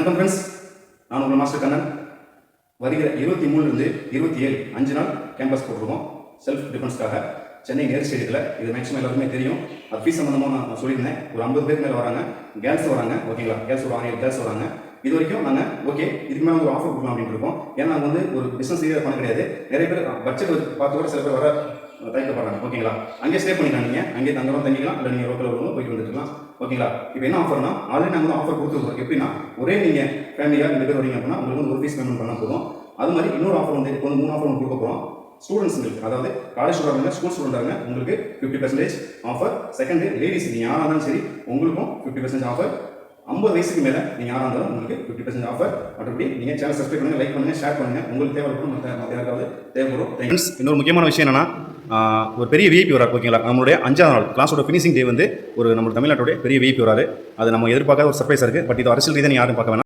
வணக்கம் ஃப்ரெண்ட்ஸ், நான் உங்கள் மாஸ்டர் கண்ணன். வருகிற 23லேருந்து 27 5 நாள் கேம்பஸ் போட்டிருக்கோம் செல்ஃப் டிஃபென்ஸ்க்காக சென்னை நேரு ஸ்டேடியத்தில். இது மேக்ஸிமம் எல்லாருக்குமே தெரியும். அது ஃபீஸ் சம்மந்தமாக நான் சொல்லியிருந்தேன். ஒரு 50 பேர் மேலே வராங்க, கேர்ள்ஸ் வராங்க. ஓகேங்களா, கேர்ள்ஸ் ஒரு 7 கேர்ள்ஸ் வராங்க. இது வரைக்கும் நாங்கள் ஓகே இதுக்கு மேலே ஒரு ஆஃபர் கொடுக்கலாம் அப்படின்னு இருக்கோம். ஏன்னா நாங்கள் வந்து ஒரு பிஸ்னஸ் ரீதியாக பண்ண கிடையாது. நிறைய பேர் பட்ஜெட் பார்த்து கூட சில பேர் வர தயக்கப்படுறாங்க. ஓகேங்களா, அங்கே ஸ்டே பண்ணிக்கலாம், நீங்கள் அங்கே தங்கிக்கலாம், இல்லை நீங்கள் லோக்கல் வரும்போது போயிட்டு வந்துருக்கலாம். ஓகேங்களா, இப்போ என்ன ஆஃபர்னா ஆல்ரெடி நாங்கள் வந்து ஆஃபர் கொடுத்துருக்கோம். எப்படின்னா ஒரே நீங்கள் ஃபேமிலியாக 2 பேர் வரீங்க அப்படின்னா உங்களுக்கு வந்து ஒரு ஃபீஸ் பேமெண்ட் பண்ணால் போதும். அது மாதிரி இன்னொரு ஆஃபர் வந்து இப்போ வந்து 3 ஆஃபர் கொடுக்க போகிறோம். ஸ்டூடெண்ட்ஸுங்களுக்கு, அதாவது காலேஜ் ஸ்டூடெண்ட், ஸ்கூல் ஸ்டூடெண்ட் உங்களுக்கு 50% ஆஃபர். செகண்ட், லேடிஸ் நீங்கள் யாராக இருந்தாலும் சரி உங்களுக்கும் 50% ஆஃபர். 50 வயசுக்கு மேலே நீங்கள் யாராக இருந்தாலும் உங்களுக்கு 50% ஆஃபர். மற்றபடி நீங்கள் சேனல் சப்ஸ்கிரைப் பண்ணுங்கள், லைக் பண்ணுங்கள், ஷேர் பண்ணுங்கள். உங்களுக்கு தேவைப்படும், மற்ற யாருக்காவது தேவைப்படும். தேங்க்ஸ். இன்னொரு முக்கியமான விஷயம் என்னன்னா, ஒரு பெரிய விஐபி வராரு. ஓகேங்களா, நம்மளுடைய 5ஆவது நாள் கிளாஸோட ஃபினிஷிங் டே வந்து ஒரு நம்ம தமிழ்நாட்டுடைய பெரிய விஐபி வராரு. அது நம்ம எதிர்பார்க்காத ஒரு சர்ப்ரைஸ் இருக்குது. பட் இது அரசியல் ரீதியாக யாரும் பார்க்க வேணாம்.